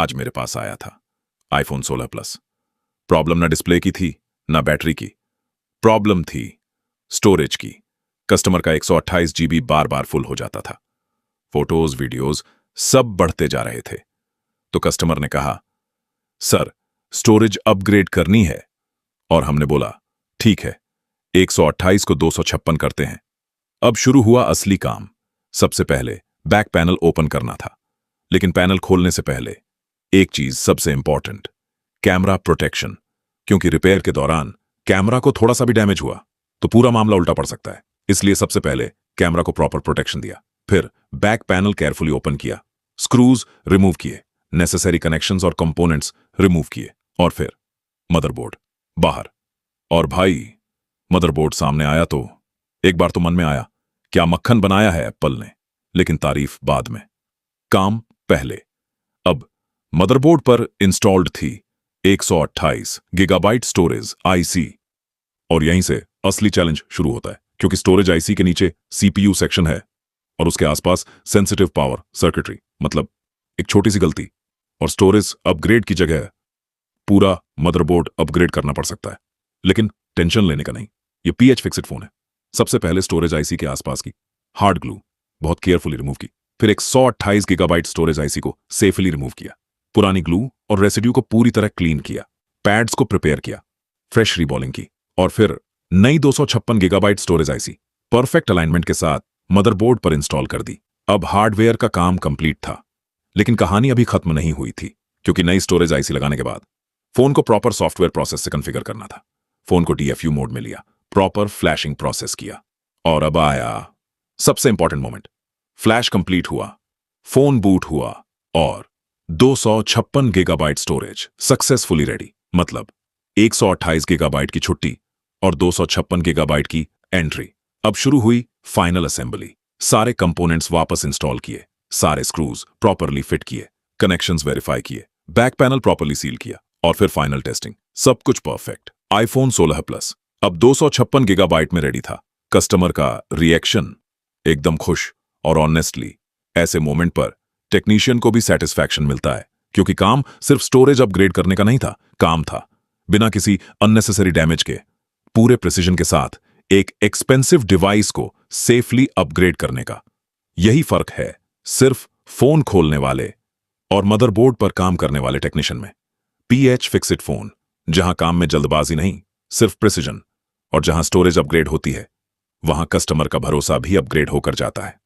आज मेरे पास आया था आईफोन 16 प्लस। प्रॉब्लम ना डिस्प्ले की थी ना बैटरी की, प्रॉब्लम थी स्टोरेज की। कस्टमर का 128 जीबी बार बार फुल हो जाता था। फोटोज वीडियोज सब बढ़ते जा रहे थे। तो कस्टमर ने कहा, सर स्टोरेज अपग्रेड करनी है। और हमने बोला, ठीक है, 128 को 256 करते हैं। अब शुरू हुआ असली काम। सबसे पहले बैक पैनल ओपन करना था, लेकिन पैनल खोलने से पहले एक चीज सबसे इंपॉर्टेंट, कैमरा प्रोटेक्शन। क्योंकि रिपेयर के दौरान कैमरा को थोड़ा सा भी डैमेज हुआ तो पूरा मामला उल्टा पड़ सकता है। इसलिए सबसे पहले कैमरा को प्रॉपर प्रोटेक्शन दिया। फिर बैक पैनल केयरफुली ओपन किया, स्क्रूज रिमूव किए, नेसेसरी कनेक्शंस और कंपोनेंट्स रिमूव किए, और फिर मदरबोर्ड बाहर। और भाई, मदरबोर्ड सामने आया तो एक बार तो मन में आया, क्या मक्खन बनाया है एप्पल ने। लेकिन तारीफ बाद में, काम पहले। अब मदरबोर्ड पर इंस्टॉल्ड थी 128 गीगाबाइट स्टोरेज आईसी। और यहीं से असली चैलेंज शुरू होता है, क्योंकि स्टोरेज आईसी के नीचे सीपीयू सेक्शन है और उसके आसपास सेंसिटिव पावर सर्किटरी। मतलब एक छोटी सी गलती और स्टोरेज अपग्रेड की जगह पूरा मदरबोर्ड अपग्रेड करना पड़ सकता है। लेकिन टेंशन लेने का नहीं, ये पीएच फिक्सिट फोन है। सबसे पहले स्टोरेज आईसी के आसपास की हार्ड ग्लू बहुत केयरफुली रिमूव की। फिर 128 गीगाबाइट स्टोरेज आईसी को सेफली रिमूव किया। पुरानी ग्लू और रेसिड्यू को पूरी तरह क्लीन किया। पैड्स को प्रिपेयर किया, फ्रेश रीबॉलिंग की, और फिर नई 256 gigabyte storage IC perfect alignment के साथ मदरबोर्ड पर इंस्टॉल कर दी। अब हार्डवेयर का काम कंप्लीट था, लेकिन कहानी अभी खत्म नहीं हुई थी, क्योंकि नई स्टोरेज आईसी लगाने के बाद फोन को प्रॉपर सॉफ्टवेयर प्रोसेस से कॉन्फ़िगर करना था। फोन को डीएफयू मोड में लिया, प्रॉपर फ्लैशिंग प्रोसेस किया, और अब आया सबसे इंपॉर्टेंट मोमेंट। फ्लैश कंप्लीट हुआ, फोन बूट हुआ, और 256 गीगाबाइट स्टोरेज सक्सेसफुली रेडी। मतलब 128 गीगाबाइट की छुट्टी और 256 गीगाबाइट की एंट्री। अब शुरू हुई फाइनल असेंबली। सारे कंपोनेंट्स वापस इंस्टॉल किए, सारे स्क्रूज प्रॉपरली फिट किए, कनेक्शंस वेरीफाई किए, बैक पैनल प्रॉपरली सील किया, और फिर फाइनल टेस्टिंग। सब कुछ परफेक्ट। आईफोन 16 प्लस अब 256 गीगाबाइट में रेडी था। कस्टमर का रिएक्शन एकदम खुश, और ऑनेस्टली ऐसे मोमेंट पर टेक्नीशियन को भी सेटिस्फैक्शन मिलता है, क्योंकि काम सिर्फ स्टोरेज अपग्रेड करने का नहीं था, काम था बिना किसी अननेसेसरी डैमेज के, पूरे प्रिसीजन के साथ एक एक्सपेंसिव डिवाइस को सेफली अपग्रेड करने का। यही फर्क है सिर्फ फोन खोलने वाले और मदरबोर्ड पर काम करने वाले टेक्नीशियन में। पीएच फिक्सिट फोन, जहां काम में जल्दबाजी नहीं, सिर्फ प्रिसीजन। और जहां स्टोरेज अपग्रेड होती है, वहां कस्टमर का भरोसा भी अपग्रेड होकर जाता है।